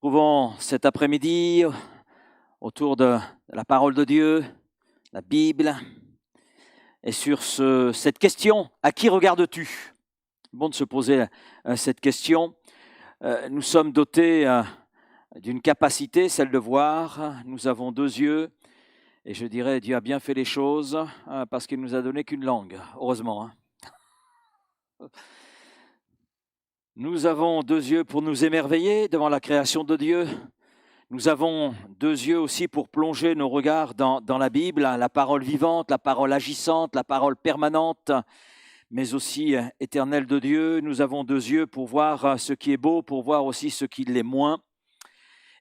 Trouvons cet après-midi autour de la parole de Dieu, la Bible, et sur cette question, à qui regardes-tu? Bon de se poser cette question. Nous sommes dotés d'une capacité, celle de voir. Nous avons deux yeux, et je dirais Dieu a bien fait les choses parce qu'il nous a donné qu'une langue, heureusement. Nous avons deux yeux pour nous émerveiller devant la création de Dieu. Nous avons deux yeux aussi pour plonger nos regards dans la Bible, la parole vivante, la parole agissante, la parole permanente, mais aussi éternelle de Dieu. Nous avons deux yeux pour voir ce qui est beau, pour voir aussi ce qui l'est moins.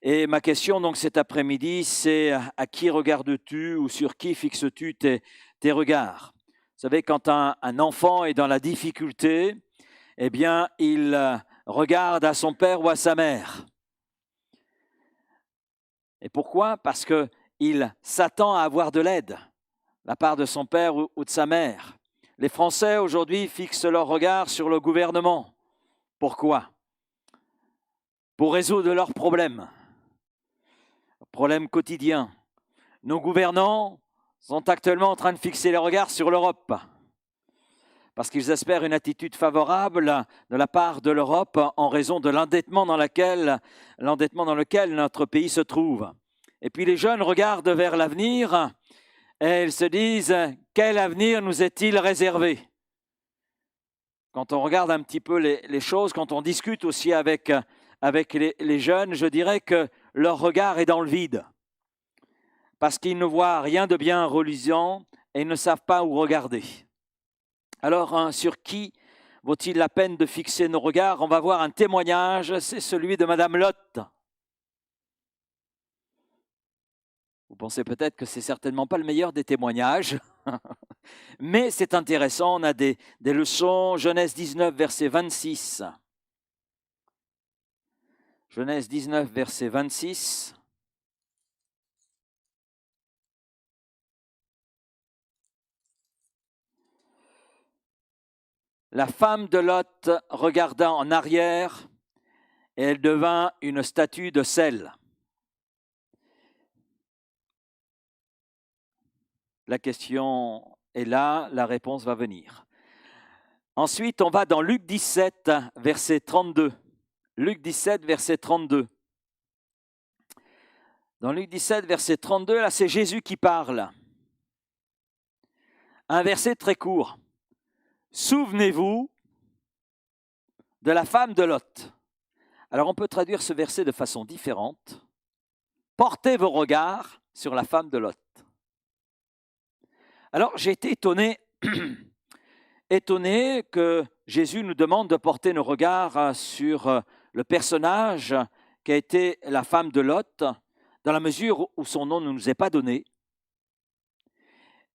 Et ma question donc cet après-midi, c'est à qui regardes-tu ou sur qui fixes-tu tes regards? Vous savez, quand un enfant est dans la difficulté, eh bien, il regarde à son père ou à sa mère. Et pourquoi? Parce qu'il s'attend à avoir de l'aide de la part de son père ou de sa mère. Les Français aujourd'hui fixent leur regard sur le gouvernement. Pourquoi? Pour résoudre leurs problèmes quotidiens. Nos gouvernants sont actuellement en train de fixer les regards sur l'Europe parce qu'ils espèrent une attitude favorable de la part de l'Europe en raison de l'endettement dans lequel notre pays se trouve. Et puis les jeunes regardent vers l'avenir et ils se disent « Quel avenir nous est-il réservé ?» Quand on regarde un petit peu les choses, quand on discute aussi avec les jeunes, je dirais que leur regard est dans le vide parce qu'ils ne voient rien de bien reluisant et ils ne savent pas où regarder. Alors, sur qui vaut-il la peine de fixer nos regards? On va voir un témoignage, c'est celui de Madame Lot. Vous pensez peut-être que c'est certainement pas le meilleur des témoignages, mais c'est intéressant, on a des leçons. Genèse 19, verset 26. Genèse 19, verset 26. La femme de Lot regarda en arrière et elle devint une statue de sel. La question est là, la réponse va venir. Ensuite, on va dans Luc 17, verset 32. Luc 17, verset 32. Dans Luc 17, verset 32, là, c'est Jésus qui parle. Un verset très court. Souvenez-vous de la femme de Lot. Alors, on peut traduire ce verset de façon différente. Portez vos regards sur la femme de Lot. Alors, j'ai été étonné que Jésus nous demande de porter nos regards sur le personnage qui a été la femme de Lot, dans la mesure où son nom ne nous est pas donné.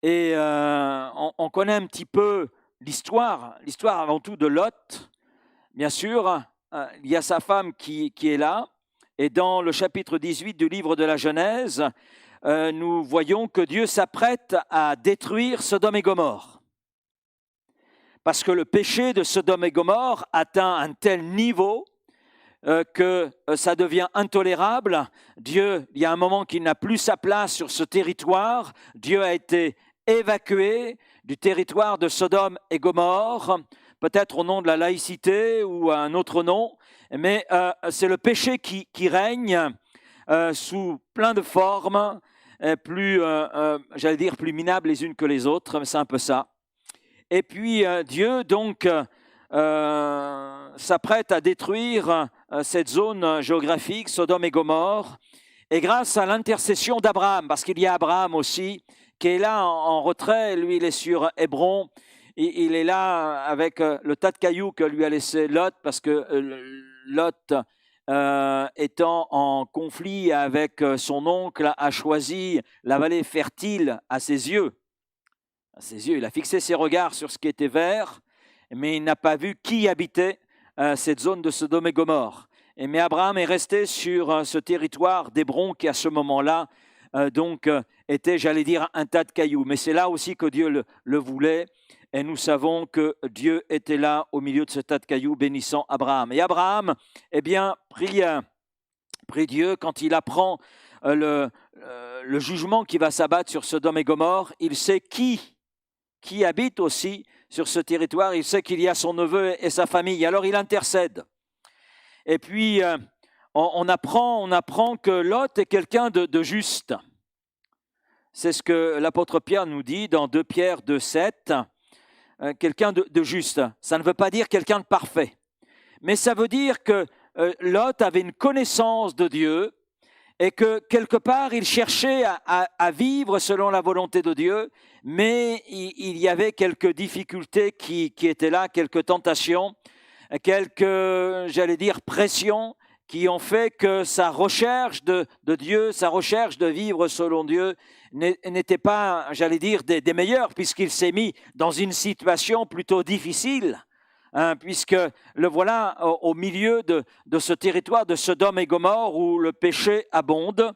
Et on connaît un petit peu l'histoire avant tout de Lot. Bien sûr, il y a sa femme qui est là. Et dans le chapitre 18 du livre de la Genèse, nous voyons que Dieu s'apprête à détruire Sodome et Gomorrhe. Parce que le péché de Sodome et Gomorrhe atteint un tel niveau que ça devient intolérable. Dieu, il y a un moment qu'il n'a plus sa place sur ce territoire. Dieu a été évacué du territoire de Sodome et Gomorrhe, peut-être au nom de la laïcité ou un autre nom, mais c'est le péché qui règne sous plein de formes, plus minables les unes que les autres, c'est un peu ça. Et puis Dieu donc s'apprête à détruire cette zone géographique, Sodome et Gomorrhe, et grâce à l'intercession d'Abraham, parce qu'il y a Abraham aussi, qui est là en retrait, lui il est sur Hébron, il est là avec le tas de cailloux que lui a laissé Lot, parce que Lot, étant en conflit avec son oncle, a choisi la vallée fertile à ses yeux. Il a fixé ses regards sur ce qui était vert, mais il n'a pas vu qui habitait cette zone de Sodome et Gomorrhe. Mais Abraham est resté sur ce territoire d'Hébron qui, à ce moment-là, était, j'allais dire, un tas de cailloux. Mais c'est là aussi que Dieu le voulait. Et nous savons que Dieu était là au milieu de ce tas de cailloux bénissant Abraham. Et Abraham, prie Dieu, quand il apprend le jugement qui va s'abattre sur Sodome et Gomorrhe, il sait qui habite aussi sur ce territoire, il sait qu'il y a son neveu et sa famille, alors il intercède. Et puis, on apprend que Lot est quelqu'un de juste. C'est ce que l'apôtre Pierre nous dit dans 2 Pierre 2,7, quelqu'un de juste. Ça ne veut pas dire quelqu'un de parfait, mais ça veut dire que Lot avait une connaissance de Dieu et que quelque part il cherchait à vivre selon la volonté de Dieu, mais il y avait quelques difficultés qui étaient là, quelques tentations, quelques, j'allais dire, pressions qui ont fait que sa recherche de Dieu, sa recherche de vivre selon Dieu n'était pas, j'allais dire, des meilleures, puisqu'il s'est mis dans une situation plutôt difficile, puisque le voilà au milieu de ce territoire de Sodome et Gomorrhe où le péché abonde.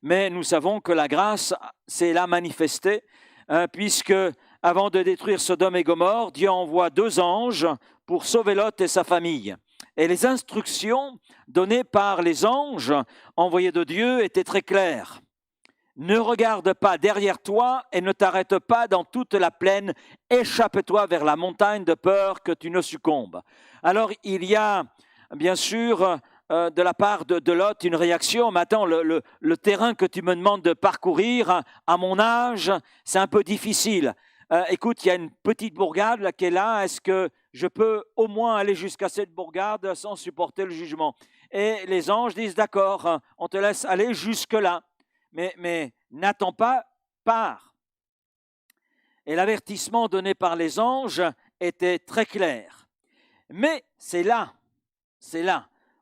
Mais nous savons que la grâce s'est là manifestée, puisque avant de détruire Sodome et Gomorrhe, Dieu envoie 2 anges pour sauver Lot et sa famille. Et les instructions données par les anges envoyés de Dieu étaient très claires. Ne regarde pas derrière toi et ne t'arrête pas dans toute la plaine. Échappe-toi vers la montagne de peur que tu ne succombes. Alors il y a bien sûr de la part de Lot une réaction. Maintenant, le terrain que tu me demandes de parcourir à mon âge, c'est un peu difficile. Écoute, il y a une petite bourgade là, qui est là. Est-ce que je peux au moins aller jusqu'à cette bourgade sans supporter le jugement? Et les anges disent, d'accord, on te laisse aller jusque-là. Mais n'attends pas, pars. Et l'avertissement donné par les anges était très clair. Mais c'est là,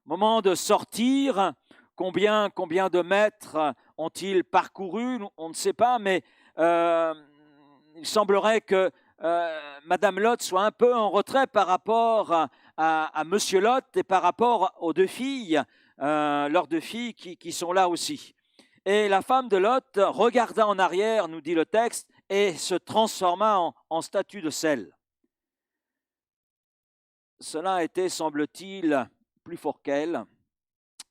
moment de sortir. Combien de mètres ont-ils parcouru? On ne sait pas, mais il semblerait que Madame Lot soit un peu en retrait par rapport à Monsieur Lot et par rapport aux 2 filles, leurs 2 filles qui sont là aussi. Et la femme de Lot regarda en arrière, nous dit le texte, et se transforma en statue de sel. Cela était, semble-t-il, plus fort qu'elle.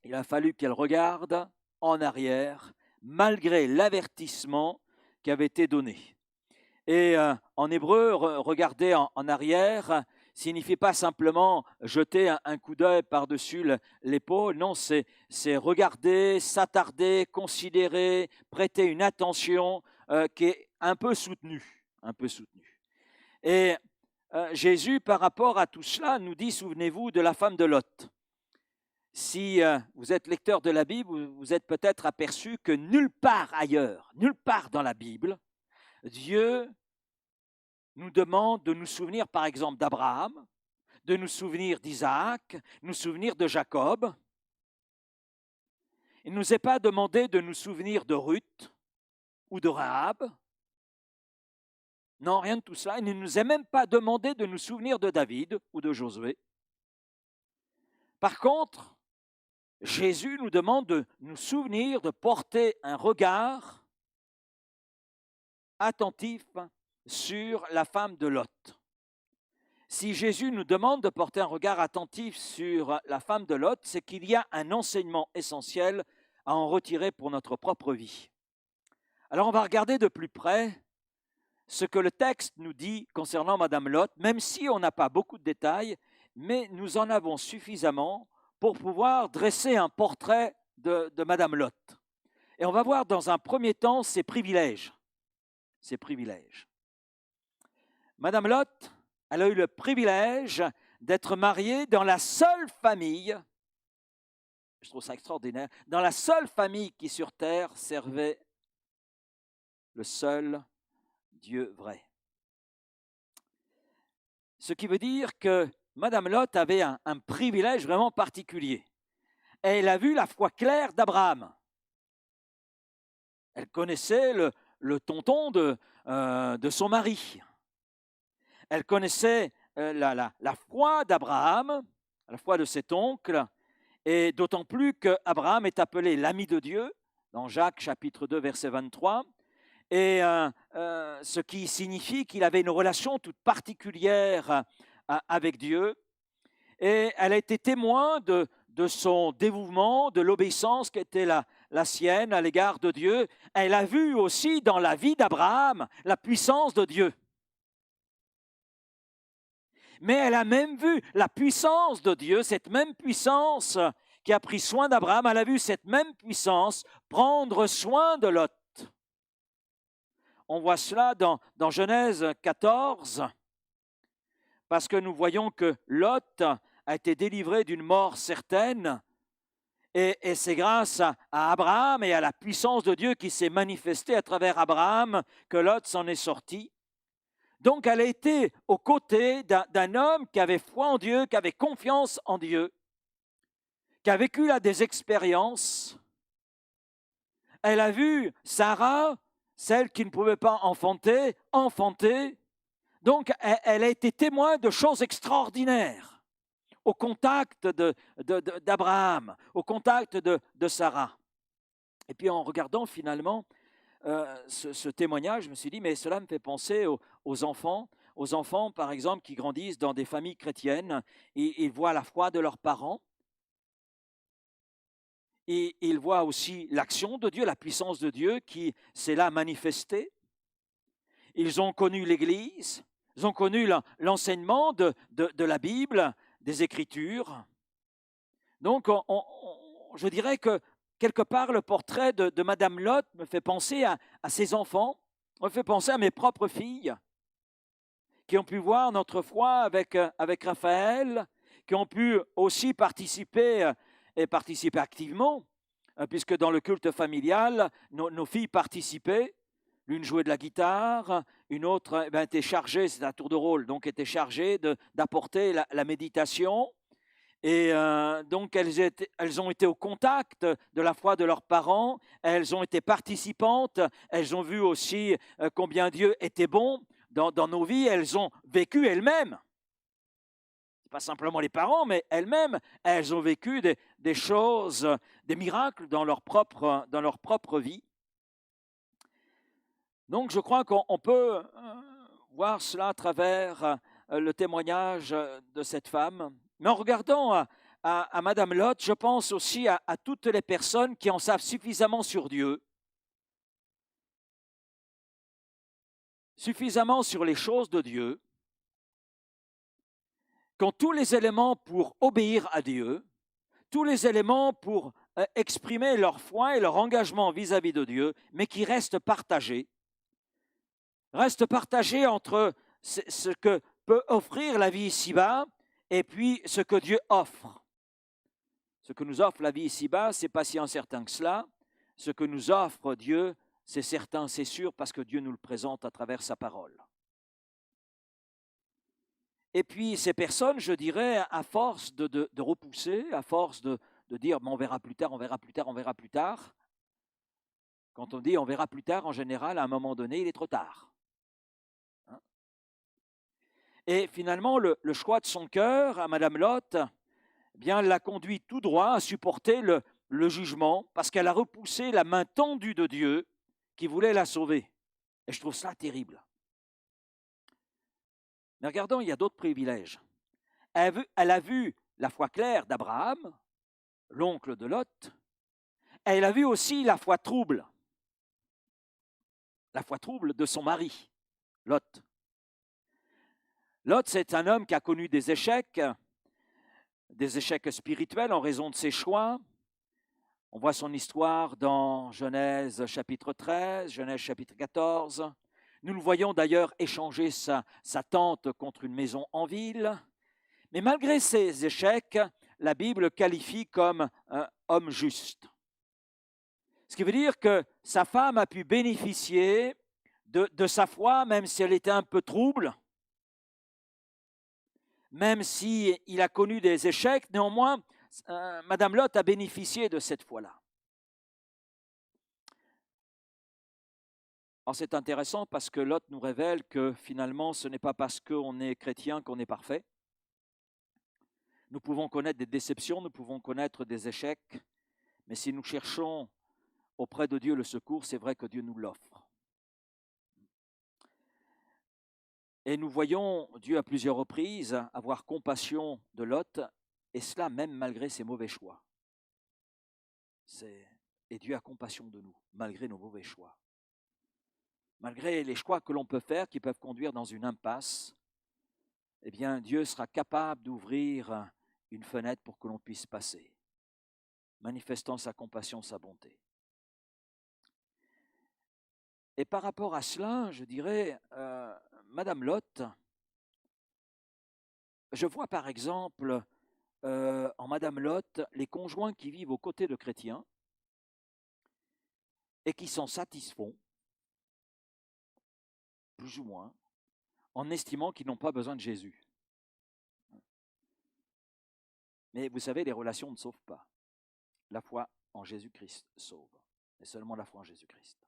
Il a fallu qu'elle regarde en arrière, malgré l'avertissement qui avait été donné. Et en hébreu, regarder en arrière signifie pas simplement jeter un coup d'œil par-dessus l'épaule, non, c'est regarder, s'attarder, considérer, prêter une attention qui est un peu soutenue. Et Jésus, par rapport à tout cela, nous dit, souvenez-vous de la femme de Lot. Si vous êtes lecteur de la Bible, vous êtes peut-être aperçu que nulle part ailleurs, nulle part dans la Bible, Dieu nous demande de nous souvenir, par exemple, d'Abraham, de nous souvenir d'Isaac, nous souvenir de Jacob. Il ne nous est pas demandé de nous souvenir de Ruth ou de Rahab. Non, rien de tout cela. Il ne nous est même pas demandé de nous souvenir de David ou de Josué. Par contre, Jésus nous demande de nous souvenir, de porter un regard attentif sur la femme de Lot. Si Jésus nous demande de porter un regard attentif sur la femme de Lot, c'est qu'il y a un enseignement essentiel à en retirer pour notre propre vie. Alors on va regarder de plus près ce que le texte nous dit concernant Madame Lot, même si on n'a pas beaucoup de détails, mais nous en avons suffisamment pour pouvoir dresser un portrait de Madame Lot. Et on va voir dans un premier temps ses privilèges. Madame Lot, elle a eu le privilège d'être mariée dans la seule famille, je trouve ça extraordinaire, dans la seule famille qui sur terre servait le seul Dieu vrai. Ce qui veut dire que Madame Lot avait un privilège vraiment particulier. Elle a vu la foi claire d'Abraham. Elle connaissait le tonton de son mari. Elle connaissait la foi d'Abraham, la foi de cet oncle, et d'autant plus qu'Abraham est appelé l'ami de Dieu, dans Jacques chapitre 2, verset 23, et ce qui signifie qu'il avait une relation toute particulière avec Dieu. Et elle a été témoin de de son dévouement, de l'obéissance qui était la sienne à l'égard de Dieu. Elle a vu aussi dans la vie d'Abraham la puissance de Dieu. Mais elle a même vu la puissance de Dieu, cette même puissance qui a pris soin d'Abraham, elle a vu cette même puissance prendre soin de Lot. On voit cela dans Genèse 14, parce que nous voyons que Lot a été délivré d'une mort certaine, et c'est grâce à Abraham et à la puissance de Dieu qui s'est manifestée à travers Abraham que Lot s'en est sorti. Donc elle a été aux côtés d'un homme qui avait foi en Dieu, qui avait confiance en Dieu, qui a vécu là des expériences. Elle a vu Sarah, celle qui ne pouvait pas enfanter. Donc elle a été témoin de choses extraordinaires au contact d'Abraham, au contact de Sarah. Et puis en regardant finalement ce témoignage, je me suis dit, mais cela me fait penser aux enfants, par exemple, qui grandissent dans des familles chrétiennes, et ils voient la foi de leurs parents, et ils voient aussi l'action de Dieu, la puissance de Dieu qui s'est là manifestée. Ils ont connu l'Église, ils ont connu l'enseignement de la Bible, des Écritures. Donc, je dirais que quelque part, le portrait de Madame Lot me fait penser à ses enfants, me fait penser à mes propres filles, qui ont pu voir notre foi avec Raphaël, qui ont pu aussi participer, et participer activement, puisque dans le culte familial, nos filles participaient. L'une jouait de la guitare, une autre était chargée, c'est un tour de rôle, donc était chargée d'apporter la méditation. Et donc, elles ont été au contact de la foi de leurs parents, elles ont été participantes, elles ont vu aussi combien Dieu était bon dans nos vies, elles ont vécu elles-mêmes. Pas simplement les parents, mais elles-mêmes, elles ont vécu des choses, des miracles dans leur propre vie. Donc, je crois qu'on peut voir cela à travers le témoignage de cette femme. Mais en regardant à Madame Lot, je pense aussi à toutes les personnes qui en savent suffisamment sur Dieu, suffisamment sur les choses de Dieu, qui ont tous les éléments pour obéir à Dieu, tous les éléments pour exprimer leur foi et leur engagement vis-à-vis de Dieu, mais qui restent partagés entre ce que peut offrir la vie ici-bas et puis ce que Dieu offre. Ce que nous offre la vie ici-bas, c'est pas si incertain que cela. Ce que nous offre Dieu, c'est certain, c'est sûr, parce que Dieu nous le présente à travers sa parole. Et puis ces personnes, je dirais, à force de repousser, à force de dire on verra plus tard, on verra plus tard, on verra plus tard. Quand on dit on verra plus tard, en général, à un moment donné, il est trop tard. Et finalement, le choix de son cœur à Madame Lot, bien, l'a conduit tout droit à supporter le jugement, parce qu'elle a repoussé la main tendue de Dieu qui voulait la sauver. Et je trouve ça terrible. Mais regardons, il y a d'autres privilèges. Elle a vu la foi claire d'Abraham, l'oncle de Lot. Elle a vu aussi la foi trouble de son mari, Lot. Lot, c'est un homme qui a connu des échecs spirituels en raison de ses choix. On voit son histoire dans Genèse chapitre 13, Genèse chapitre 14. Nous le voyons d'ailleurs échanger sa tente contre une maison en ville. Mais malgré ces échecs, la Bible le qualifie comme un homme juste. Ce qui veut dire que sa femme a pu bénéficier de sa foi, même si elle était un peu trouble, même s'il a connu des échecs, néanmoins, Madame Lot a bénéficié de cette foi-là. Alors c'est intéressant parce que Lot nous révèle que finalement, ce n'est pas parce qu'on est chrétien qu'on est parfait. Nous pouvons connaître des déceptions, nous pouvons connaître des échecs, mais si nous cherchons auprès de Dieu le secours, c'est vrai que Dieu nous l'offre. Et nous voyons Dieu à plusieurs reprises avoir compassion de Lot Et cela même malgré ses mauvais choix. Et Dieu a compassion de nous, malgré nos mauvais choix. Malgré les choix que l'on peut faire, qui peuvent conduire dans une impasse, eh bien, Dieu sera capable d'ouvrir une fenêtre pour que l'on puisse passer, manifestant sa compassion, sa bonté. Et par rapport à cela, je dirais, Madame Lot, je vois par exemple en Madame Lot les conjoints qui vivent aux côtés de chrétiens et qui s'en satisfont, plus ou moins, en estimant qu'ils n'ont pas besoin de Jésus. Mais vous savez, les relations ne sauvent pas. La foi en Jésus-Christ sauve, et seulement la foi en Jésus-Christ.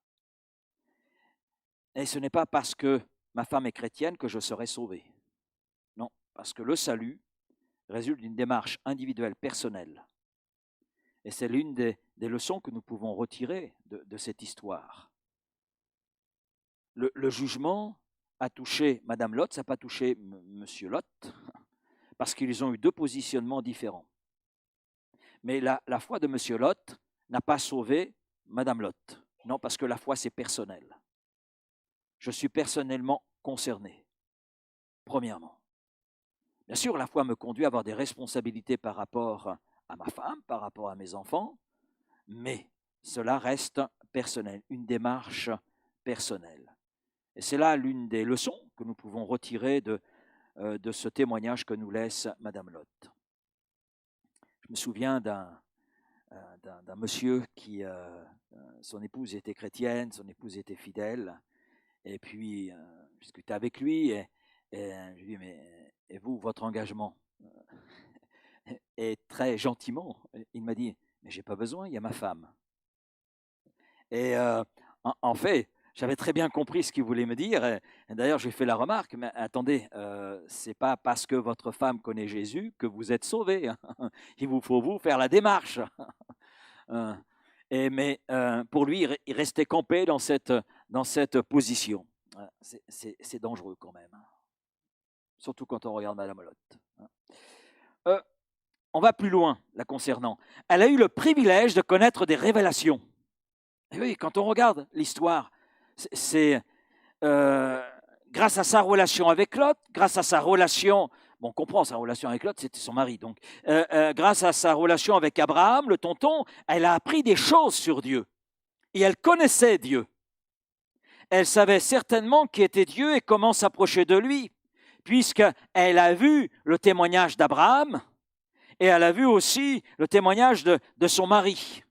Et ce n'est pas parce que ma femme est chrétienne que je serai sauvé. Non, parce que le salut résulte d'une démarche individuelle, personnelle. Et c'est l'une des leçons que nous pouvons retirer de cette histoire. Le jugement a touché Madame Lot, ça n'a pas touché Monsieur Lot, parce qu'ils ont eu deux positionnements différents. Mais la foi de Monsieur Lot n'a pas sauvé Madame Lot. Non, parce que la foi, c'est personnel. Je suis personnellement concerné, premièrement. Bien sûr, la foi me conduit à avoir des responsabilités par rapport à ma femme, par rapport à mes enfants, mais cela reste personnel, une démarche personnelle. Et c'est là l'une des leçons que nous pouvons retirer de ce témoignage que nous laisse Madame Lot. Je me souviens d'un monsieur qui, son épouse était chrétienne, son épouse était fidèle, et puis je discutais avec lui, et je lui dis, mais et vous, votre engagement? Et très gentiment, il m'a dit, mais j'ai pas besoin, il y a ma femme. Et en fait, j'avais très bien compris ce qu'il voulait me dire. Et d'ailleurs, j'ai fait la remarque, mais attendez, c'est pas parce que votre femme connaît Jésus que vous êtes sauvé. Il vous faut vous faire la démarche. Mais pour lui, il restait campé dans cette position. C'est dangereux quand même, surtout quand on regarde Madame Lot. On va plus loin la concernant. Elle a eu le privilège de connaître des révélations. Et oui, quand on regarde l'histoire, c'est grâce à sa relation avec Lot, grâce à sa relation, bon, on comprend sa relation avec Lot, c'était son mari, donc grâce à sa relation avec Abraham, le tonton, elle a appris des choses sur Dieu. Et elle connaissait Dieu. Elle savait certainement qui était Dieu et comment s'approcher de lui, puisqu'elle a vu le témoignage d'Abraham et elle a vu aussi le témoignage de son mari.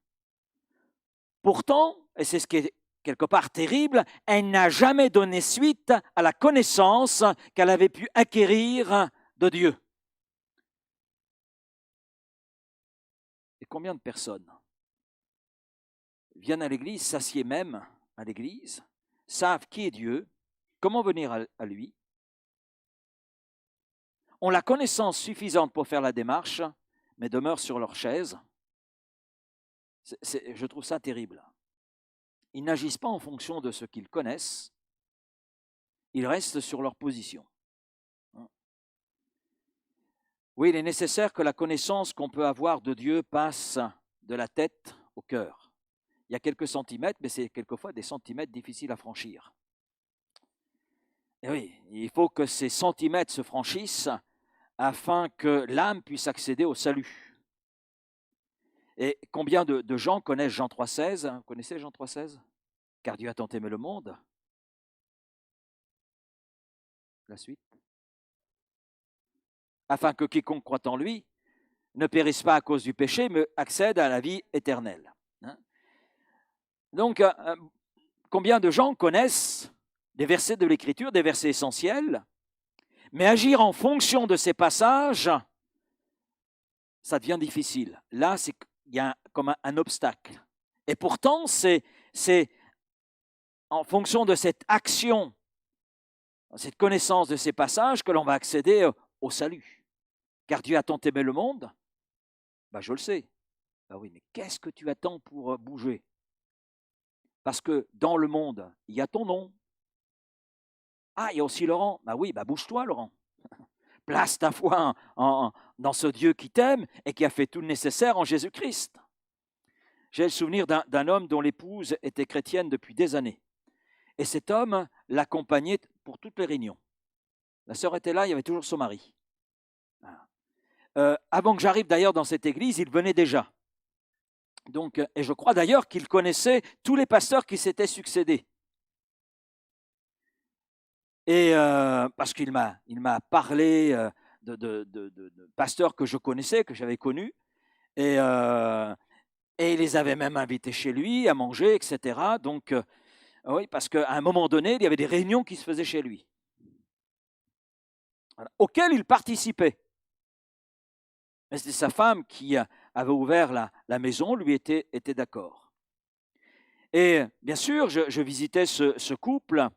Pourtant, et c'est ce qui est quelque part terrible, elle n'a jamais donné suite à la connaissance qu'elle avait pu acquérir de Dieu. Et combien de personnes viennent à l'église, s'assiedent même à l'église, savent qui est Dieu, comment venir à lui, ont la connaissance suffisante pour faire la démarche, mais demeurent sur leur chaise. Je trouve ça terrible. Ils n'agissent pas en fonction de ce qu'ils connaissent, ils restent sur leur position. Oui, il est nécessaire que la connaissance qu'on peut avoir de Dieu passe de la tête au cœur. Il y a quelques centimètres, mais c'est quelquefois des centimètres difficiles à franchir. Et oui, il faut que ces centimètres se franchissent afin que l'âme puisse accéder au salut. Et combien de gens connaissent Jean 3,16 ? Vous connaissez Jean 3,16 ? Car Dieu a tant aimé le monde. La suite. Afin que quiconque croit en lui ne périsse pas à cause du péché, mais accède à la vie éternelle. Donc, combien de gens connaissent des versets de l'Écriture, des versets essentiels, mais agir en fonction de ces passages, ça devient difficile. Là, il y a comme un obstacle. Et pourtant, c'est en fonction de cette action, cette connaissance de ces passages que l'on va accéder au salut. Car Dieu a tant aimé le monde, je le sais. Oui, mais qu'est-ce que tu attends pour bouger ? Parce que dans le monde, il y a ton nom. Ah, il y a aussi Laurent. Oui, bouge-toi, Laurent. Place ta foi dans ce Dieu qui t'aime et qui a fait tout le nécessaire en Jésus-Christ. J'ai le souvenir d'un homme dont l'épouse était chrétienne depuis des années. Et cet homme l'accompagnait pour toutes les réunions. La sœur était là, il y avait toujours son mari. Avant que j'arrive d'ailleurs dans cette église, il venait déjà. Donc, et je crois d'ailleurs qu'il connaissait tous les pasteurs qui s'étaient succédés. Et parce qu'il m'a parlé de pasteurs que je connaissais, que j'avais connus, et il les avait même invités chez lui à manger, etc. Donc, oui, parce qu'à un moment donné, il y avait des réunions qui se faisaient chez lui, voilà, auxquelles il participait. Mais c'était sa femme qui avait ouvert la maison, lui était d'accord. Et bien sûr, je visitais ce couple,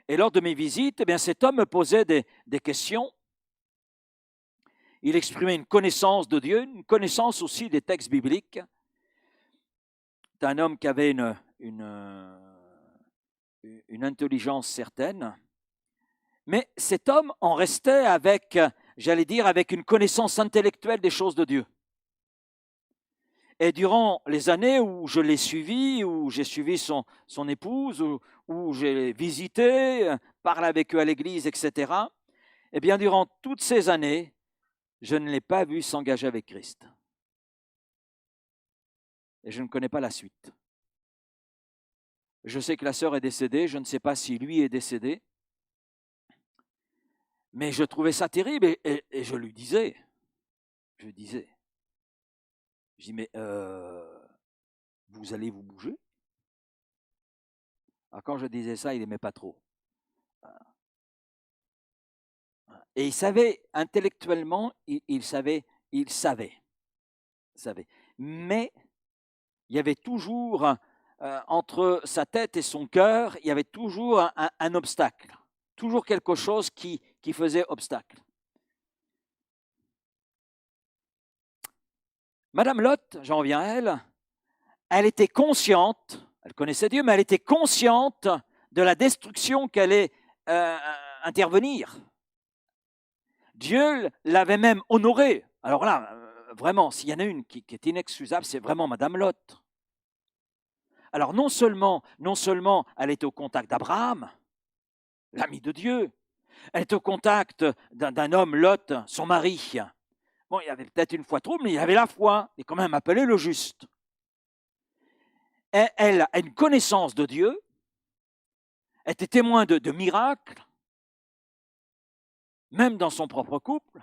et lors de mes visites, eh bien, cet homme me posait des questions. Il exprimait une connaissance de Dieu, une connaissance aussi des textes bibliques. C'est un homme qui avait une intelligence certaine. Mais cet homme en restait avec, j'allais dire, avec une connaissance intellectuelle des choses de Dieu. Et durant les années où je l'ai suivi, où j'ai suivi son épouse, où j'ai visité, parlé avec eux à l'église, etc., eh bien, durant toutes ces années, je ne l'ai pas vu s'engager avec Christ. Et je ne connais pas la suite. Je sais que la sœur est décédée, je ne sais pas si lui est décédé, mais je trouvais ça terrible et je lui disais, je dis, mais vous allez vous bouger? Alors quand je disais ça, il n'aimait pas trop. Et il savait, intellectuellement, il savait. Mais il y avait toujours, entre sa tête et son cœur, il y avait toujours un obstacle. Toujours quelque chose qui faisait obstacle. Madame Lot, j'en reviens à elle était consciente, elle connaissait Dieu, mais elle était consciente de la destruction qui allait intervenir. Dieu l'avait même honorée. Alors là, vraiment, s'il y en a une qui est inexcusable, c'est vraiment Madame Lot. Alors non seulement elle est au contact d'Abraham, l'ami de Dieu, elle est au contact d'un homme, Lot, son mari. Bon, il y avait peut-être une foi trouble, mais il avait la foi, il est quand même appelé le juste. Et elle a une connaissance de Dieu, elle était témoin de miracles, même dans son propre couple,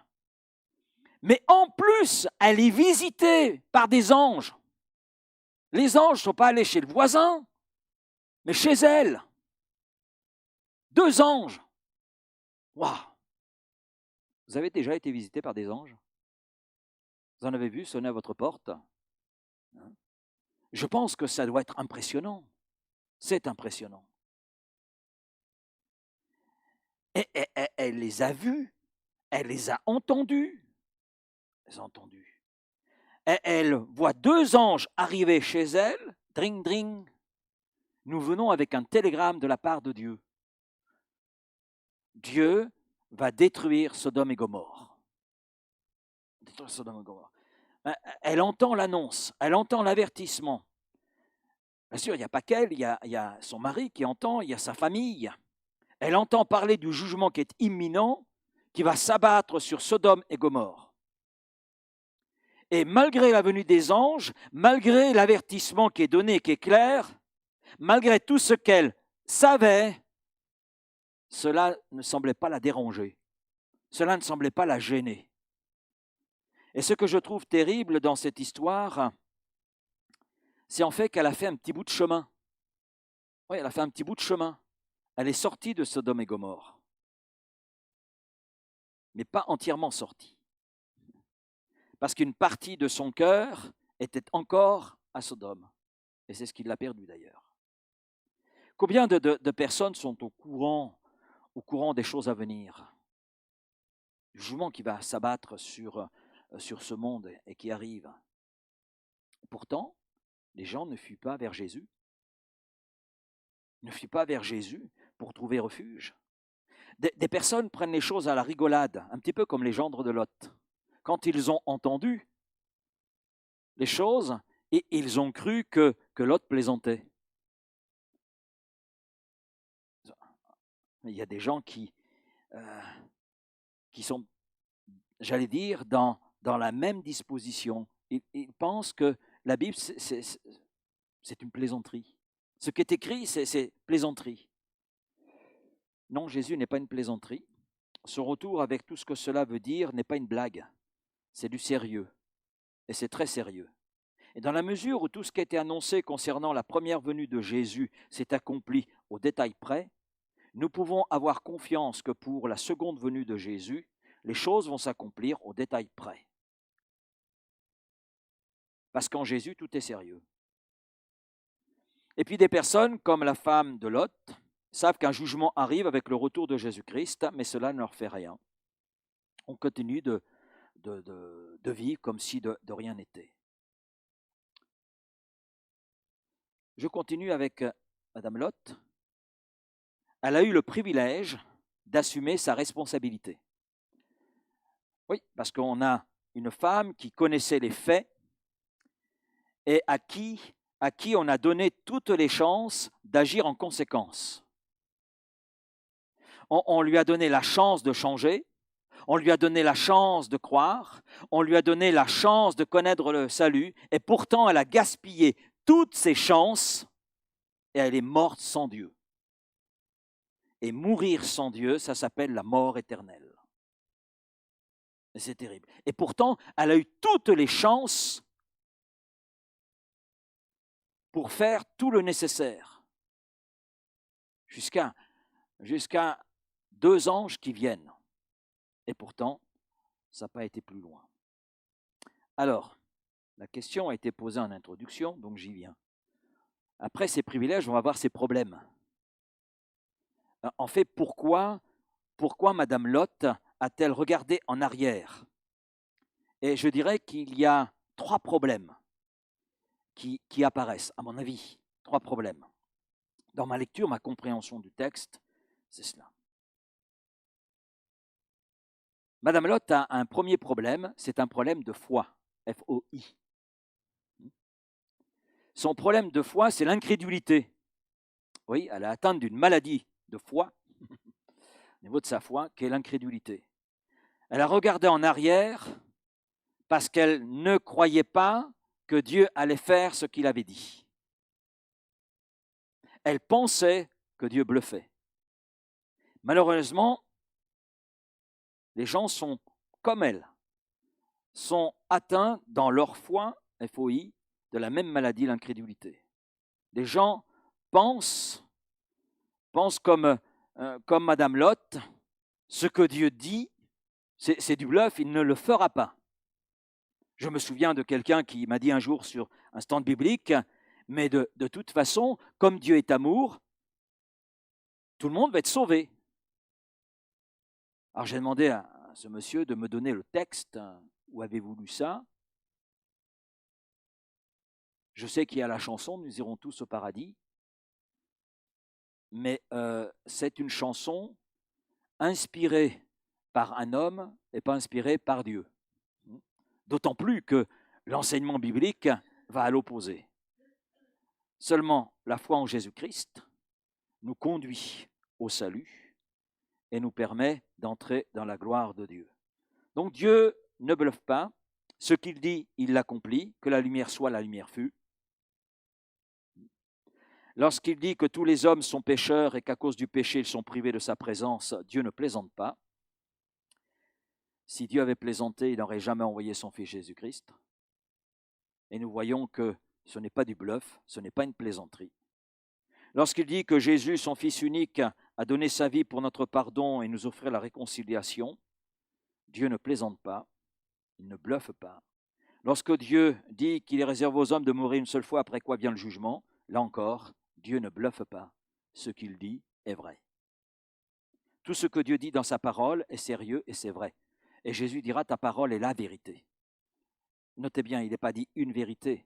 mais en plus, elle est visitée par des anges. Les anges ne sont pas allés chez le voisin, mais chez elle. 2 anges. Waouh! Vous avez déjà été visité par des anges? Vous en avez vu sonner à votre porte? Je pense que ça doit être impressionnant. C'est impressionnant. Et elle les a vus, elle les a entendus. Et elle voit 2 anges arriver chez elle, dring, dring. Nous venons avec un télégramme de la part de Dieu. Dieu va détruire Sodome et Gomorrhe. Elle entend l'annonce, elle entend l'avertissement. Bien sûr, il n'y a pas qu'elle, il y a son mari qui entend, il y a sa famille. Elle entend parler du jugement qui est imminent, qui va s'abattre sur Sodome et Gomorrhe. Et malgré la venue des anges, malgré l'avertissement qui est donné, qui est clair, malgré tout ce qu'elle savait, cela ne semblait pas la déranger. Cela ne semblait pas la gêner. Et ce que je trouve terrible dans cette histoire, c'est en fait qu'elle a fait un petit bout de chemin. Oui, elle a fait un petit bout de chemin. Elle est sortie de Sodome et Gomorrhe, mais pas entièrement sortie. Parce qu'une partie de son cœur était encore à Sodome. Et c'est ce qui l'a perdu d'ailleurs. Combien de personnes sont au courant des choses à venir? Du jugement qui va s'abattre sur ce monde et qui arrive. Pourtant, les gens ne fuient pas vers Jésus. Ne fuient pas vers Jésus pour trouver refuge. Des personnes prennent les choses à la rigolade, un petit peu comme les gendres de Lot. quand ils ont entendu les choses, et ils ont cru que Lot plaisantait. Il y a des gens qui sont, j'allais dire, dans la même disposition. Ils pensent que la Bible, c'est une plaisanterie. Ce qui est écrit, c'est plaisanterie. Non, Jésus n'est pas une plaisanterie. Son retour, avec tout ce que cela veut dire, n'est pas une blague. C'est du sérieux. Et c'est très sérieux. Et dans la mesure où tout ce qui a été annoncé concernant la première venue de Jésus s'est accompli au détail près, nous pouvons avoir confiance que pour la seconde venue de Jésus, les choses vont s'accomplir au détail près. Parce qu'en Jésus, tout est sérieux. Et puis des personnes, comme la femme de Lot, savent qu'un jugement arrive avec le retour de Jésus-Christ, mais cela ne leur fait rien. On continue de vivre comme si de rien n'était. Je continue avec Madame Lot. Elle a eu le privilège d'assumer sa responsabilité. Oui, parce qu'on a une femme qui connaissait les faits et à qui on a donné toutes les chances d'agir en conséquence. On lui a donné la chance de changer, on lui a donné la chance de croire, on lui a donné la chance de connaître le salut, et pourtant elle a gaspillé toutes ses chances et elle est morte sans Dieu. Et mourir sans Dieu, ça s'appelle la mort éternelle. Et c'est terrible. Et pourtant, elle a eu toutes les chances pour faire tout le nécessaire. Jusqu'à 2 anges qui viennent. Et pourtant, ça n'a pas été plus loin. Alors, la question a été posée en introduction, donc j'y viens. Après ces privilèges, on va voir ces problèmes. En fait, pourquoi Madame Lot a-t-elle regardé en arrière? Et je dirais qu'il y a 3 problèmes qui apparaissent, à mon avis. 3 problèmes. Dans ma lecture, ma compréhension du texte, c'est cela. Madame Lot a un premier problème, c'est un problème de foi, F-O-I. Son problème de foi, c'est l'incrédulité. Oui, elle est atteinte d'une maladie de foi, au niveau de sa foi, qui est l'incrédulité. Elle a regardé en arrière parce qu'elle ne croyait pas que Dieu allait faire ce qu'il avait dit. Elle pensait que Dieu bluffait. Malheureusement, les gens sont comme elle, sont atteints dans leur foi, FOI, de la même maladie, l'incrédulité. Les gens pensent comme Madame Lot, ce que Dieu dit, c'est du bluff, il ne le fera pas. Je me souviens de quelqu'un qui m'a dit un jour sur un stand biblique, mais de toute façon, comme Dieu est amour, tout le monde va être sauvé. Alors j'ai demandé à ce monsieur de me donner le texte. Où avez-vous lu ça? Je sais qu'il y a la chanson, nous irons tous au paradis, mais c'est une chanson inspirée par un homme et pas inspirée par Dieu. D'autant plus que l'enseignement biblique va à l'opposé. Seulement la foi en Jésus-Christ nous conduit au salut et nous permet d'entrer dans la gloire de Dieu. Donc Dieu ne bluffe pas, ce qu'il dit, il l'accomplit, que la lumière soit, la lumière fut. Lorsqu'il dit que tous les hommes sont pécheurs et qu'à cause du péché, ils sont privés de sa présence, Dieu ne plaisante pas. Si Dieu avait plaisanté, il n'aurait jamais envoyé son Fils Jésus-Christ. Et nous voyons que ce n'est pas du bluff, ce n'est pas une plaisanterie. Lorsqu'il dit que Jésus, son Fils unique, a donné sa vie pour notre pardon et nous offrir la réconciliation, Dieu ne plaisante pas, il ne bluffe pas. Lorsque Dieu dit qu'il est réservé aux hommes de mourir une seule fois, après quoi vient le jugement, là encore, Dieu ne bluffe pas. Ce qu'il dit est vrai. Tout ce que Dieu dit dans sa parole est sérieux et c'est vrai. Et Jésus dira, ta parole est la vérité. Notez bien, il n'est pas dit une vérité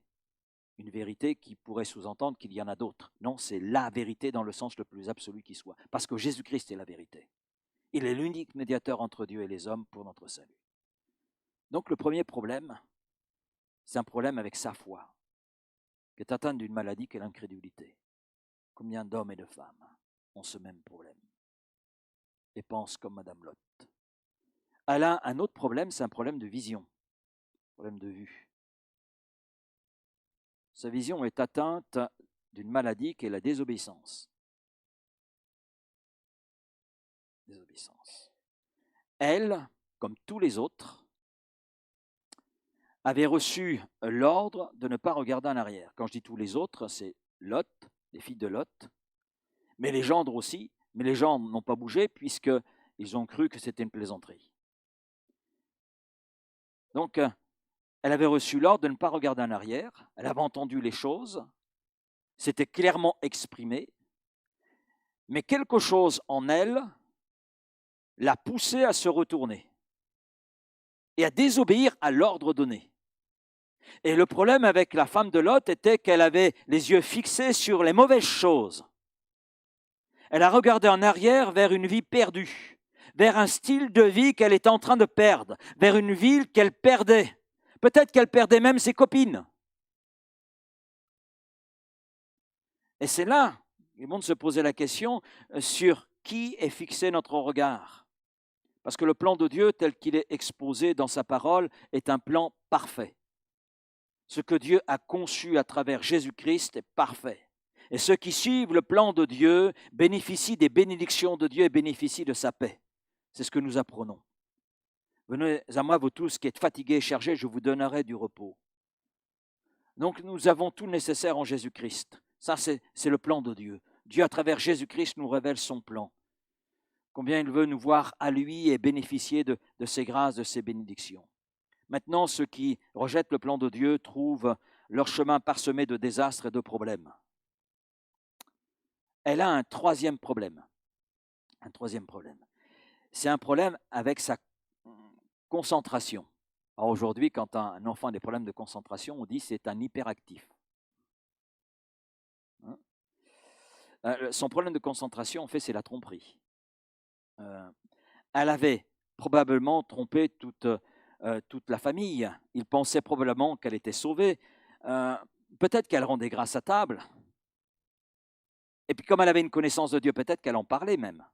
qui pourrait sous-entendre qu'il y en a d'autres. Non, c'est la vérité dans le sens le plus absolu qui soit. Parce que Jésus-Christ est la vérité. Il est l'unique médiateur entre Dieu et les hommes pour notre salut. Donc le premier problème, c'est un problème avec sa foi, qui est atteinte d'une maladie qu'est l'incrédulité. Combien d'hommes et de femmes ont ce même problème et pensent comme Madame Lot. Elle a un autre problème, c'est un problème de vision, un problème de vue. Sa vision est atteinte d'une maladie qui est la désobéissance. Désobéissance. Elle, comme tous les autres, avait reçu l'ordre de ne pas regarder en arrière. Quand je dis tous les autres, c'est Lot, les filles de Lot, mais les gendres aussi, mais les gendres n'ont pas bougé puisqu'ils ont cru que c'était une plaisanterie. Donc, elle avait reçu l'ordre de ne pas regarder en arrière, elle avait entendu les choses, c'était clairement exprimé, mais quelque chose en elle l'a poussée à se retourner et à désobéir à l'ordre donné. Et le problème avec la femme de Lot était qu'elle avait les yeux fixés sur les mauvaises choses. Elle a regardé en arrière vers une vie perdue, vers un style de vie qu'elle était en train de perdre, vers une ville qu'elle perdait. Peut-être qu'elle perdait même ses copines. Et c'est là, il est bon de se poser la question sur qui est fixé notre regard. Parce que le plan de Dieu tel qu'il est exposé dans sa parole est un plan parfait. Ce que Dieu a conçu à travers Jésus-Christ est parfait. Et ceux qui suivent le plan de Dieu bénéficient des bénédictions de Dieu et bénéficient de sa paix. C'est ce que nous apprenons. Venez à moi, vous tous qui êtes fatigués et chargés, je vous donnerai du repos. Donc nous avons tout le nécessaire en Jésus-Christ. Ça, c'est le plan de Dieu. Dieu, à travers Jésus-Christ, nous révèle son plan. Combien il veut nous voir à lui et bénéficier de ses grâces, de ses bénédictions. Maintenant, ceux qui rejettent le plan de Dieu trouvent leur chemin parsemé de désastres et de problèmes. Elle a un troisième problème. Un troisième problème. C'est un problème avec sa concentration. Alors aujourd'hui, quand un enfant a des problèmes de concentration, on dit c'est un hyperactif. Hein? Son problème de concentration, en fait, c'est la tromperie. Elle avait probablement trompé toute la famille. Il pensait probablement qu'elle était sauvée. Peut-être qu'elle rendait grâce à table. Et puis comme elle avait une connaissance de Dieu, peut-être qu'elle en parlait même.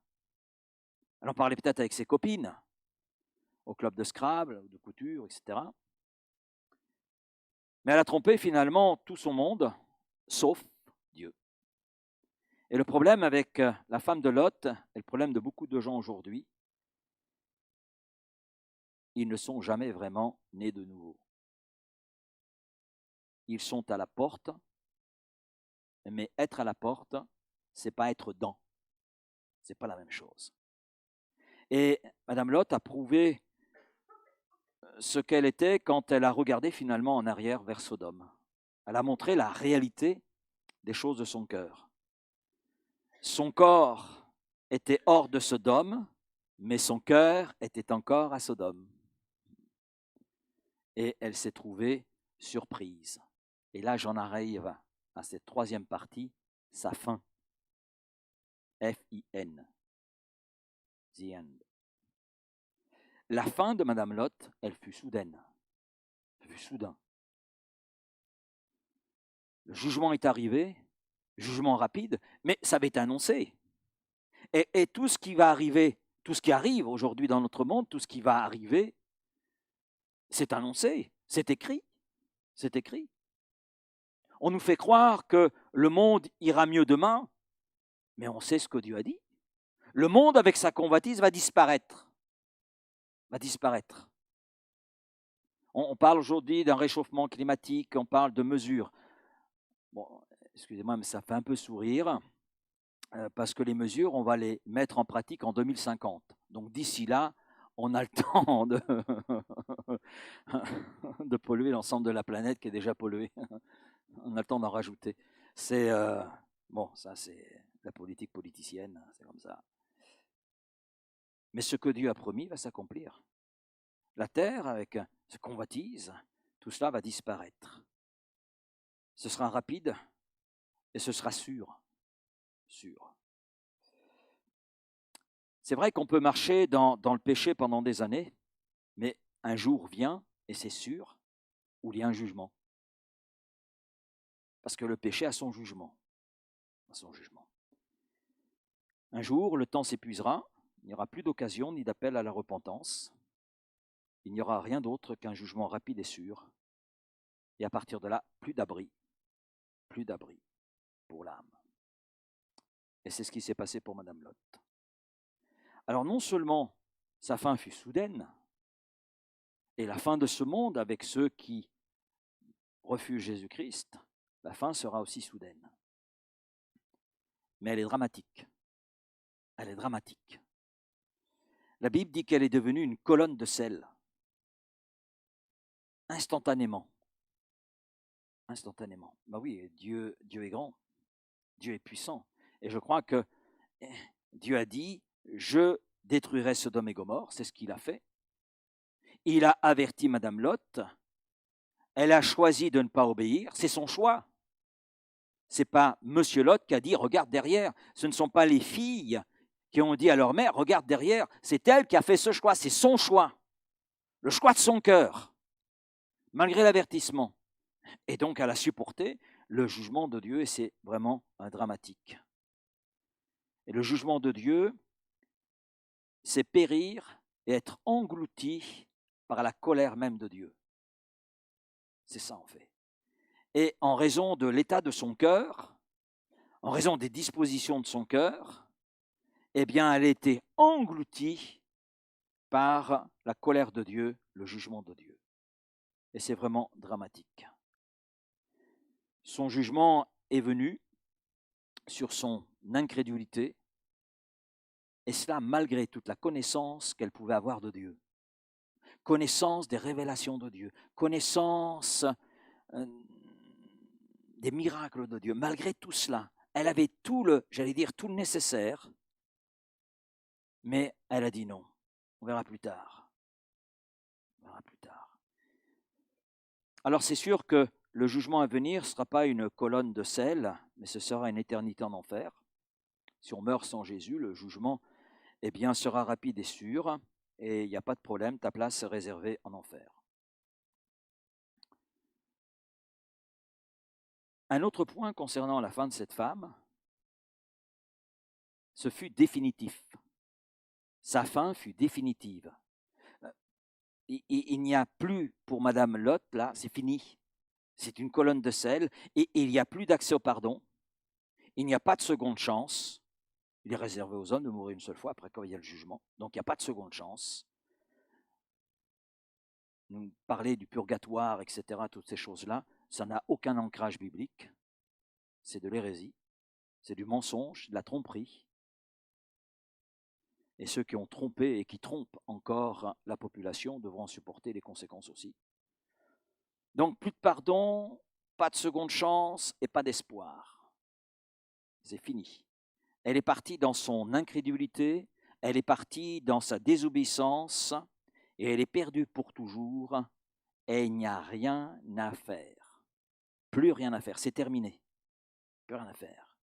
Elle en parlait peut-être avec ses copines, au club de Scrabble, de couture, etc. Mais elle a trompé finalement tout son monde, sauf Dieu. Et le problème avec la femme de Lot, et le problème de beaucoup de gens aujourd'hui, ils ne sont jamais vraiment nés de nouveau. Ils sont à la porte, mais être à la porte, c'est pas être dans. C'est pas la même chose. Et Madame Lot a prouvé ce qu'elle était quand elle a regardé finalement en arrière vers Sodome. Elle a montré la réalité des choses de son cœur. Son corps était hors de Sodome, mais son cœur était encore à Sodome. Et elle s'est trouvée surprise. Et là, j'en arrive à cette troisième partie, sa fin. F-I-N. The end. La fin de Madame Lot, elle fut soudaine. Elle fut soudain. Le jugement est arrivé, jugement rapide, mais ça avait été annoncé. Et tout ce qui va arriver, tout ce qui arrive aujourd'hui dans notre monde, tout ce qui va arriver, c'est annoncé, c'est écrit. C'est écrit. On nous fait croire que le monde ira mieux demain, mais on sait ce que Dieu a dit. Le monde avec sa convoitise va disparaître. Va disparaître. On parle aujourd'hui d'un réchauffement climatique, on parle de mesures. Bon, excusez-moi, mais ça fait un peu sourire, parce que les mesures, on va les mettre en pratique en 2050. Donc d'ici là, on a le temps de polluer l'ensemble de la planète qui est déjà polluée. On a le temps d'en rajouter. C'est bon, ça c'est la politique politicienne, c'est comme ça. Mais ce que Dieu a promis va s'accomplir. La terre, avec ce convoitise, tout cela va disparaître. Ce sera rapide et ce sera sûr. Sûr. C'est vrai qu'on peut marcher dans le péché pendant des années, mais un jour vient, et c'est sûr, où il y a un jugement. Parce que le péché a son jugement. A son jugement. Un jour, le temps s'épuisera, il n'y aura plus d'occasion ni d'appel à la repentance. Il n'y aura rien d'autre qu'un jugement rapide et sûr. Et à partir de là, plus d'abri pour l'âme. Et c'est ce qui s'est passé pour Madame Lot. Alors non seulement sa fin fut soudaine, et la fin de ce monde avec ceux qui refusent Jésus-Christ, la fin sera aussi soudaine. Mais elle est dramatique. Elle est dramatique. La Bible dit qu'elle est devenue une colonne de sel. Instantanément. Instantanément. Ben oui, Dieu est grand. Dieu est puissant. Et je crois que Dieu a dit, je détruirai Sodome et Gomorrhe, c'est ce qu'il a fait. Il a averti Madame Lot, elle a choisi de ne pas obéir, c'est son choix. Ce n'est pas Monsieur Lot qui a dit, regarde derrière, ce ne sont pas les filles qui ont dit à leur mère, regarde derrière, c'est elle qui a fait ce choix, c'est son choix, le choix de son cœur, malgré l'avertissement. Et donc elle a supporté le jugement de Dieu et c'est vraiment un dramatique. Et le jugement de Dieu, c'est périr et être englouti par la colère même de Dieu. C'est ça en fait. Et en raison de l'état de son cœur, en raison des dispositions de son cœur, eh bien elle a été engloutie par la colère de Dieu, le jugement de Dieu. Et c'est vraiment dramatique. Son jugement est venu sur son incrédulité, et cela malgré toute la connaissance qu'elle pouvait avoir de Dieu. Connaissance des révélations de Dieu, connaissance des miracles de Dieu. Malgré tout cela, elle avait tout le nécessaire, mais elle a dit non. On verra plus tard. On verra plus tard. Alors c'est sûr que le jugement à venir ne sera pas une colonne de sel, mais ce sera une éternité en enfer. Si on meurt sans Jésus, le jugement sera rapide et sûr, et il n'y a pas de problème, ta place est réservée en enfer. Un autre point concernant la fin de cette femme, ce fut définitif. Sa fin fut définitive. Il n'y a plus pour Madame Lot, là, c'est fini. C'est une colonne de sel, et il n'y a plus d'accès au pardon. Il n'y a pas de seconde chance. Il est réservé aux hommes de mourir une seule fois, après quand il y a le jugement. Donc il n'y a pas de seconde chance. Nous parler du purgatoire, etc., toutes ces choses-là, ça n'a aucun ancrage biblique. C'est de l'hérésie, c'est du mensonge, de la tromperie. Et ceux qui ont trompé et qui trompent encore la population devront supporter les conséquences aussi. Donc plus de pardon, pas de seconde chance et pas d'espoir. C'est fini. Elle est partie dans son incrédulité, elle est partie dans sa désobéissance et elle est perdue pour toujours et il n'y a rien à faire. Plus rien à faire, c'est terminé. Plus rien à faire.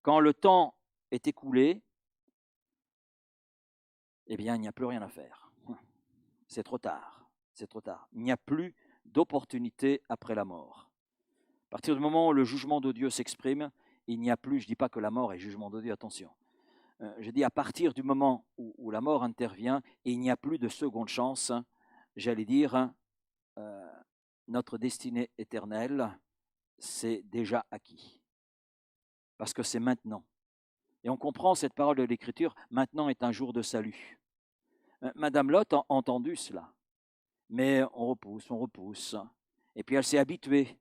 Quand le temps est écoulé, eh bien, il n'y a plus rien à faire. C'est trop tard. C'est trop tard. Il n'y a plus d'opportunité après la mort. À partir du moment où le jugement de Dieu s'exprime, il n'y a plus, je ne dis pas que la mort est jugement de Dieu, attention. Je dis à partir du moment où la mort intervient, il n'y a plus de seconde chance, j'allais dire, notre destinée éternelle, c'est déjà acquis. Parce que c'est maintenant. Et on comprend cette parole de l'Écriture, maintenant est un jour de salut. Madame Lot a entendu cela, mais on repousse. Et puis elle s'est habituée.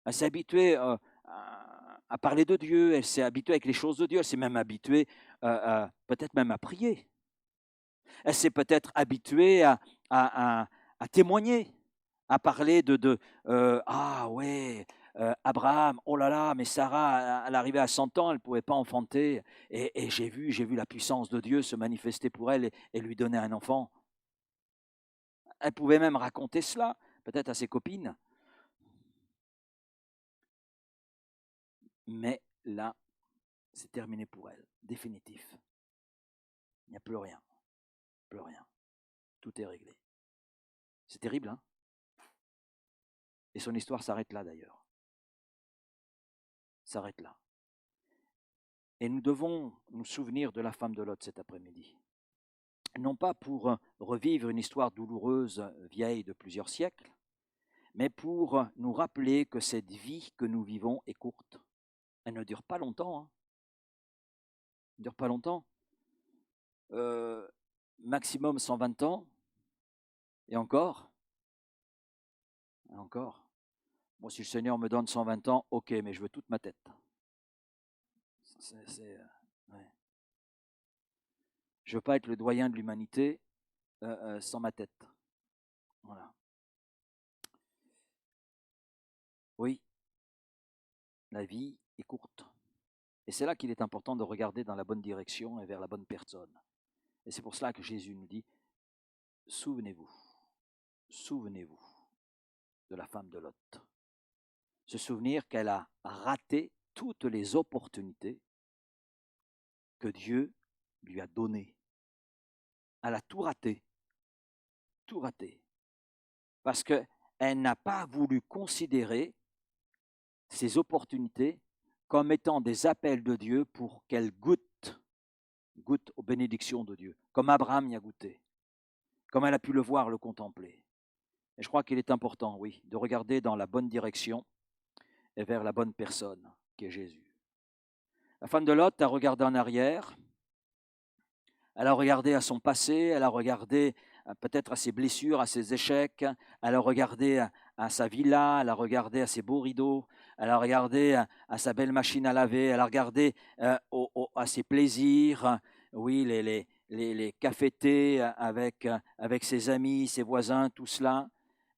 Elle s'est habituée à parler de Dieu, elle s'est habituée avec les choses de Dieu, elle s'est même habituée peut-être même à prier. Elle s'est peut-être habituée à témoigner, à parler ah ouais, Abraham, oh là là, mais Sarah, elle arrivait à 100 ans, elle ne pouvait pas enfanter, et j'ai vu la puissance de Dieu se manifester pour elle et lui donner un enfant. Elle pouvait même raconter cela, peut-être à ses copines. Mais là, c'est terminé pour elle, définitif. Il n'y a plus rien, plus rien. Tout est réglé. C'est terrible, hein? Et son histoire s'arrête là d'ailleurs. S'arrête là. Et nous devons nous souvenir de la femme de Lot cet après-midi. Non pas pour revivre une histoire douloureuse, vieille de plusieurs siècles, mais pour nous rappeler que cette vie que nous vivons est courte. Elle ne dure pas longtemps. Hein. Elle ne dure pas longtemps. Maximum 120 ans. Et encore. Et encore. Moi, si le Seigneur me donne 120 ans, ok, mais je veux toute ma tête. Ouais. Je ne veux pas être le doyen de l'humanité sans ma tête. Voilà. Oui, la vie est courte. Et c'est là qu'il est important de regarder dans la bonne direction et vers la bonne personne. Et c'est pour cela que Jésus nous dit, souvenez-vous de la femme de Lot. Se souvenir qu'elle a raté toutes les opportunités que Dieu lui a données. Elle a tout raté. Tout raté. Parce qu'elle n'a pas voulu considérer ces opportunités comme étant des appels de Dieu pour qu'elle goûte aux bénédictions de Dieu, comme Abraham y a goûté, comme elle a pu le voir, le contempler. Et je crois qu'il est important, oui, de regarder dans la bonne direction et vers la bonne personne, qui est Jésus. La femme de Lot a regardé en arrière, elle a regardé à son passé, elle a regardé peut-être à ses blessures, à ses échecs, elle a regardé à sa villa, elle a regardé à ses beaux rideaux, elle a regardé à sa belle machine à laver, elle a regardé à ses plaisirs, oui, les cafés-thés avec ses amis, ses voisins, tout cela,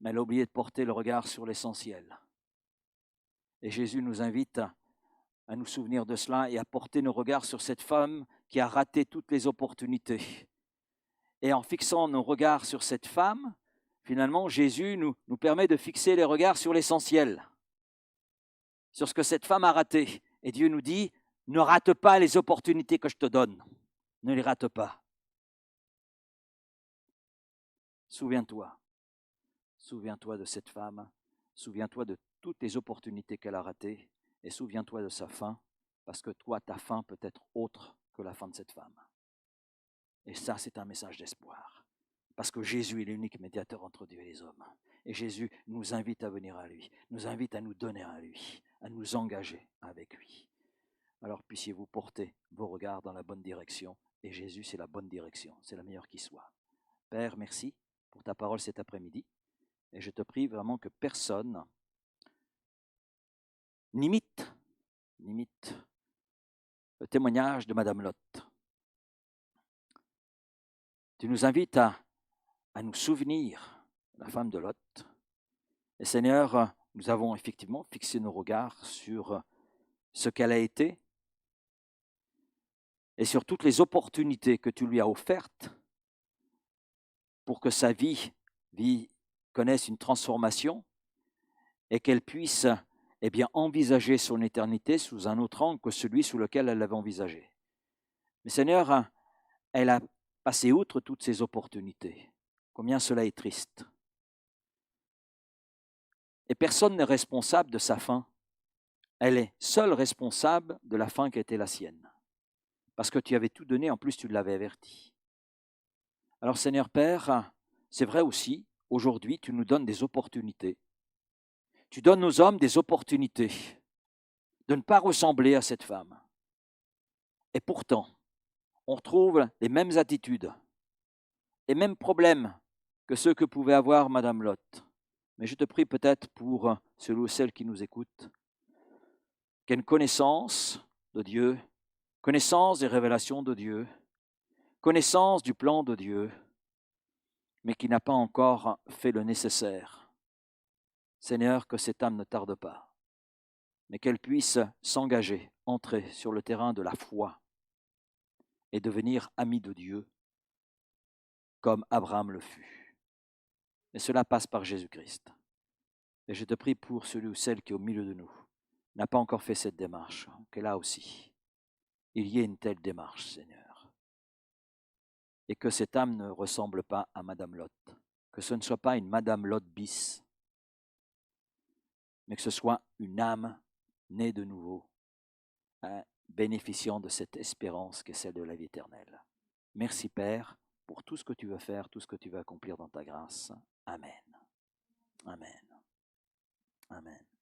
mais elle a oublié de porter le regard sur l'essentiel. Et Jésus nous invite à nous souvenir de cela et à porter nos regards sur cette femme qui a raté toutes les opportunités. Et en fixant nos regards sur cette femme, finalement, Jésus nous permet de fixer les regards sur l'essentiel, sur ce que cette femme a raté. Et Dieu nous dit, ne rate pas les opportunités que je te donne. Ne les rate pas. Souviens-toi de cette femme, souviens-toi de toutes les opportunités qu'elle a ratées et souviens-toi de sa fin, parce que toi, ta fin peut être autre que la fin de cette femme. Et ça, c'est un message d'espoir. Parce que Jésus est l'unique médiateur entre Dieu et les hommes. Et Jésus nous invite à venir à lui, nous invite à nous donner à lui, à nous engager avec lui. Alors puissiez-vous porter vos regards dans la bonne direction. Et Jésus, c'est la bonne direction, c'est la meilleure qui soit. Père, merci pour ta parole cet après-midi. Et je te prie vraiment que personne n'imite le témoignage de Madame Lot. Tu nous invites à nous souvenir de la femme de Lot. Et Seigneur, nous avons effectivement fixé nos regards sur ce qu'elle a été et sur toutes les opportunités que tu lui as offertes pour que sa vie connaisse une transformation et qu'elle puisse envisager son éternité sous un autre angle que celui sous lequel elle l'avait envisagé. Mais Seigneur, elle a passé outre toutes ces opportunités. Combien cela est triste. Et personne n'est responsable de sa fin. Elle est seule responsable de la fin qui a été la sienne. Parce que tu avais tout donné, en plus tu l'avais averti. Alors Seigneur Père, c'est vrai aussi, aujourd'hui tu nous donnes des opportunités. Tu donnes aux hommes des opportunités de ne pas ressembler à cette femme. Et pourtant, on retrouve les mêmes attitudes, les mêmes problèmes que ceux que pouvait avoir Madame Lot. Mais je te prie peut-être pour celui ou celle qui nous écoute, qu'il y ait une connaissance de Dieu, connaissance des révélations de Dieu, connaissance du plan de Dieu, mais qui n'a pas encore fait le nécessaire. Seigneur, que cette âme ne tarde pas, mais qu'elle puisse s'engager, entrer sur le terrain de la foi et devenir amie de Dieu, comme Abraham le fut. Et cela passe par Jésus-Christ. Et je te prie pour celui ou celle qui est au milieu de nous, n'a pas encore fait cette démarche, que là aussi, il y ait une telle démarche, Seigneur. Et que cette âme ne ressemble pas à Madame Lot, que ce ne soit pas une Madame Lot bis, mais que ce soit une âme née de nouveau, bénéficiant de cette espérance qu'est celle de la vie éternelle. Merci Père pour tout ce que tu veux faire, tout ce que tu veux accomplir dans ta grâce. Amen. Amen. Amen.